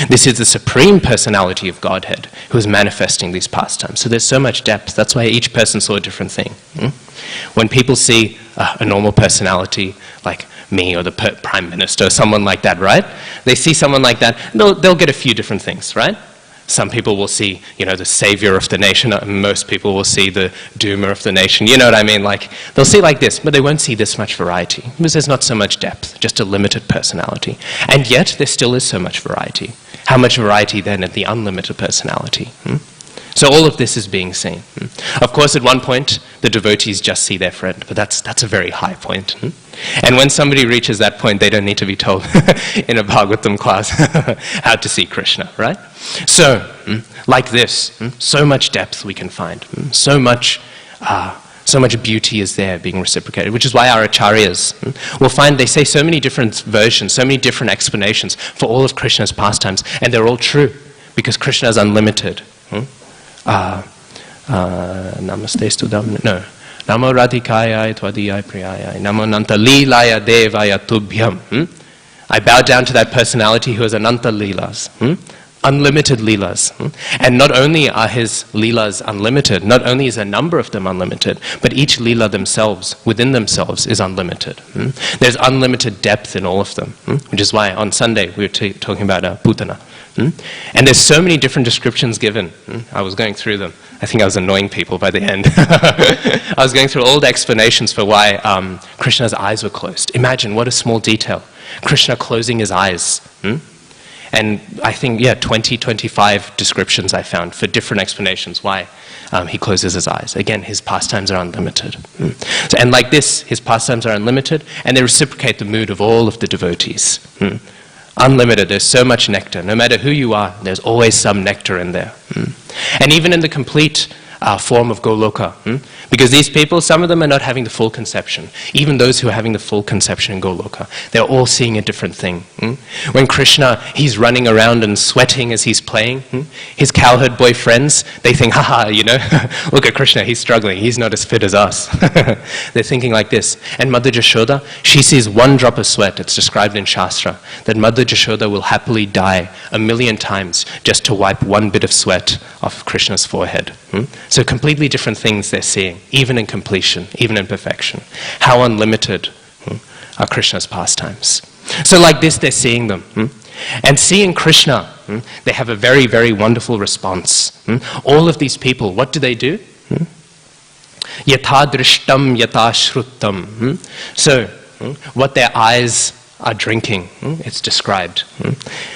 [SPEAKER 1] This is the supreme personality of Godhead who is manifesting these pastimes. So there's so much depth. That's why each person saw a different thing. When people see a normal personality like me or the Prime Minister or someone like that, right? They see someone like that, they'll get a few different things, right? Some people will see, the savior of the nation. Most people will see the doomer of the nation. You know what I mean? Like, they'll see like this, but they won't see this much variety because there's not so much depth, just a limited personality. And yet, there still is so much variety. How much variety then at the unlimited personality? So all of this is being seen. Of course, at one point, the devotees just see their friend, but that's a very high point. And when somebody reaches that point, they don't need to be told in a Bhagavatam class how to see Krishna, right? So, like this, so much depth we can find, so much beauty is there being reciprocated, which is why our acharyas will find they say so many different versions, so many different explanations for all of Krishna's pastimes, and they're all true, because Krishna is unlimited. Namaste no. Namo Radhikaya Twadiyai Priyaya. Namo Nanta Leelaya Devaya Tubhyam. I bow down to that personality who has Ananta Leelas. Unlimited Leelas. And not only are his Leelas unlimited, not only is a number of them unlimited, but each Leela themselves, within themselves, is unlimited. There's unlimited depth in all of them, which is why on Sunday we were talking about Putana. And there's so many different descriptions given. I was going through them. I think I was annoying people by the end. I was going through all the explanations for why Krishna's eyes were closed. Imagine what a small detail. Krishna closing his eyes. And I think, 25 descriptions I found for different explanations why he closes his eyes. Again, his pastimes are unlimited. And like this, his pastimes are unlimited, and they reciprocate the mood of all of the devotees. Unlimited, there's so much nectar. No matter who you are, there's always some nectar in there. And even in the complete form of Goloka, because these people, some of them are not having the full conception. Even those who are having the full conception in Goloka, they're all seeing a different thing. When Krishna, he's running around and sweating as he's playing, his cowherd boy friends, they think, look at Krishna, he's struggling, he's not as fit as us. They're thinking like this. And Mother Jashoda, she sees one drop of sweat, it's described in Shastra, that Mother Jashoda will happily die 1,000,000 times just to wipe one bit of sweat off Krishna's forehead. So completely different things they're seeing, even in completion, even in perfection. How unlimited are Krishna's pastimes. So like this, they're seeing them. And seeing Krishna, they have a very, very wonderful response. All of these people, what do? Yatha drishtam, yatha shruttam. So what their eyes are drinking. It's described.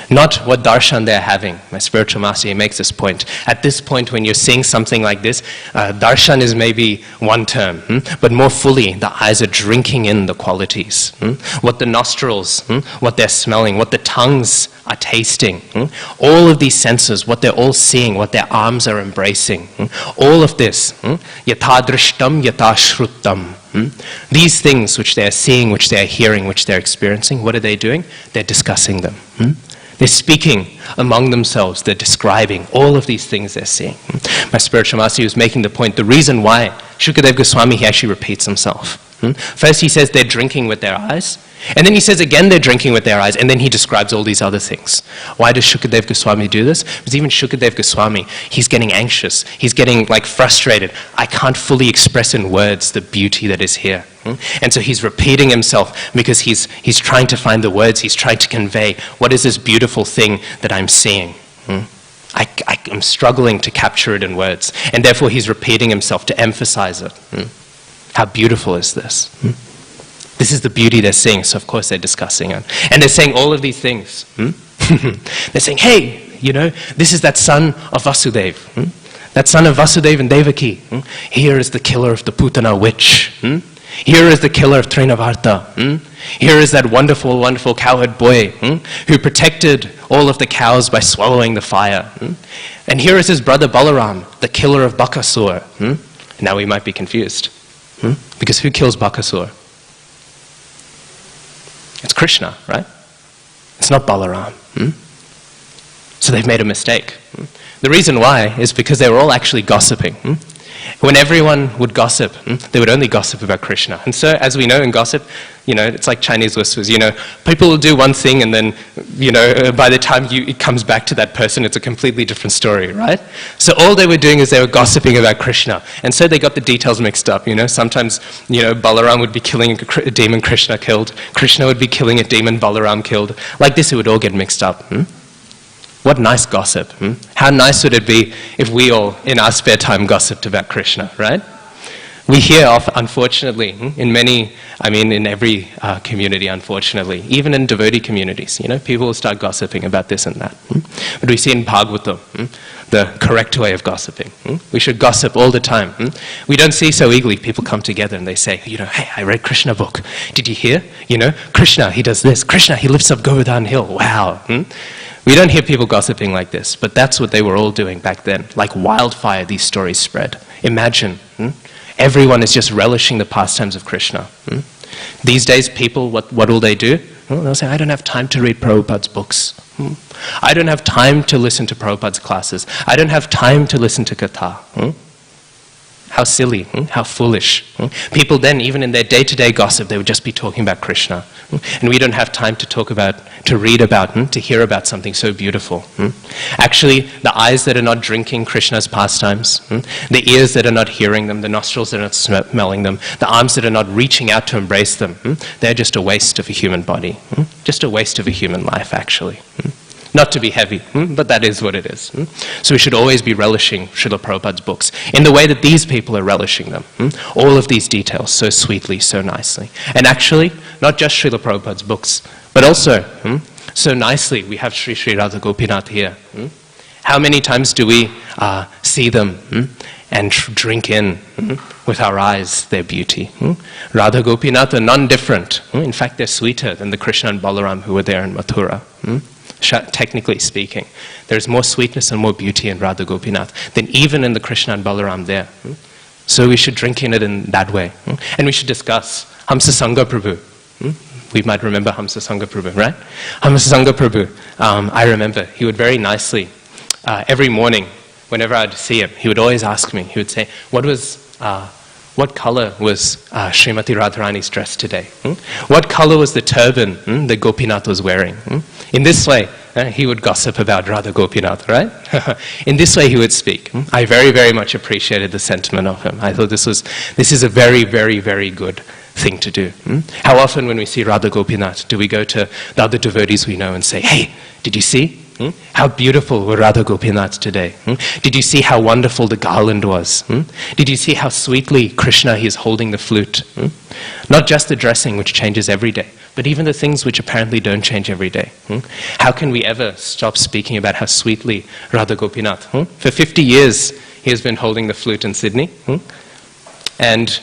[SPEAKER 1] Not what darshan they're having. My spiritual master, he makes this point. At this point, when you're seeing something like this, darshan is maybe one term, but more fully, the eyes are drinking in the qualities. What the nostrils, what they're smelling, what the tongues are tasting. All of these senses, what they're all seeing, what their arms are embracing. All of this, yatha drishtam, yatha shrutam. These things which they're seeing, which they're hearing, which they're experiencing, what are they doing? They're discussing them. They're speaking among themselves. They're describing all of these things they're seeing. My spiritual master was making the point, the reason why Shukadeva Goswami, he actually repeats himself. First he says they're drinking with their eyes, and then he says again they're drinking with their eyes, and then he describes all these other things. Why does Shukadeva Goswami do this? Because even Shukadeva Goswami, he's getting anxious, he's getting frustrated. I can't fully express in words the beauty that is here. And so he's repeating himself because he's trying to find the words, he's trying to convey what is this beautiful thing that I'm seeing. I'm struggling to capture it in words, and therefore he's repeating himself to emphasize it. How beautiful is this? This is the beauty they're seeing, so of course they're discussing it. And they're saying all of these things. They're saying, hey, this is that son of Vasudeva. That son of Vasudeva and Devaki. Here is the killer of the Putana witch. Here is the killer of Trinavarta. Here is that wonderful, wonderful cowherd boy who protected all of the cows by swallowing the fire. And here is his brother Balaram, the killer of Bakasur. Now we might be confused. Because who kills Bakasur? It's Krishna, right? It's not Balaram. So they've made a mistake. The reason why is because they were all actually gossiping. When everyone would gossip, they would only gossip about Krishna. And so, as we know in gossip, it's like Chinese whispers, people will do one thing and then, by the time it comes back to that person, it's a completely different story, right? So all they were doing is they were gossiping about Krishna. And so they got the details mixed up, Sometimes, Balaram would be killing a demon Krishna killed. Krishna would be killing a demon Balaram killed. Like this, it would all get mixed up. What nice gossip. How nice would it be if we all, in our spare time, gossiped about Krishna, right? We hear of, unfortunately, in every community, unfortunately, even in devotee communities, people will start gossiping about this and that. But we see in Bhagavatam, the correct way of gossiping. We should gossip all the time. We don't see so eagerly people come together and they say, hey, I read Krishna book. Did you hear? Krishna, he does this. Krishna, he lifts up Govardhan Hill. Wow. We don't hear people gossiping like this, but that's what they were all doing back then. Like wildfire, these stories spread. Imagine, everyone is just relishing the pastimes of Krishna. These days, people, what will they do? Well, they'll say, I don't have time to read Prabhupada's books. I don't have time to listen to Prabhupada's classes. I don't have time to listen to Katha. How silly, how foolish. People then, even in their day-to-day gossip, they would just be talking about Krishna. And we don't have time to read about, to hear about something so beautiful. Actually, the eyes that are not drinking Krishna's pastimes, the ears that are not hearing them, the nostrils that are not smelling them, the arms that are not reaching out to embrace them, they're just a waste of a human body. Just a waste of a human life, actually. Not to be heavy, but that is what it is. So we should always be relishing Srila Prabhupada's books in the way that these people are relishing them. All of these details so sweetly, so nicely. And actually, not just Srila Prabhupada's books, but also, so nicely, we have Sri Sri Radha Gopinath here. How many times do we see them and drink in with our eyes their beauty? Radha Gopinath are none different. In fact, they're sweeter than the Krishna and Balaram who were there in Mathura. Technically speaking, there's more sweetness and more beauty in Radha Gopinath than even in the Krishna and Balaram there. So we should drink in it in that way. And we should discuss Hamsa Sangha Prabhu. We might remember Hamsa Sangha Prabhu, right? Hamsa Sangha Prabhu, I remember, he would very nicely, every morning, whenever I'd see him, he would always ask me, he would say, what color was Srimati Radharani's dress today? What color was the turban that Gopinath was wearing? In this way, he would gossip about Radha Gopinath, right? In this way he would speak. I very, very much appreciated the sentiment of him. I thought this is a very, very, very good thing to do. How often when we see Radha Gopinath, do we go to the other devotees we know and say, hey, did you see? How beautiful were Radha Gopinath today? Did you see how wonderful the garland was? Did you see how sweetly Krishna, he is holding the flute? Not just the dressing, which changes every day, But even the things which apparently don't change every day. How can we ever stop speaking about how sweetly Radha Gopinath, for 50 years he has been holding the flute in Sydney, and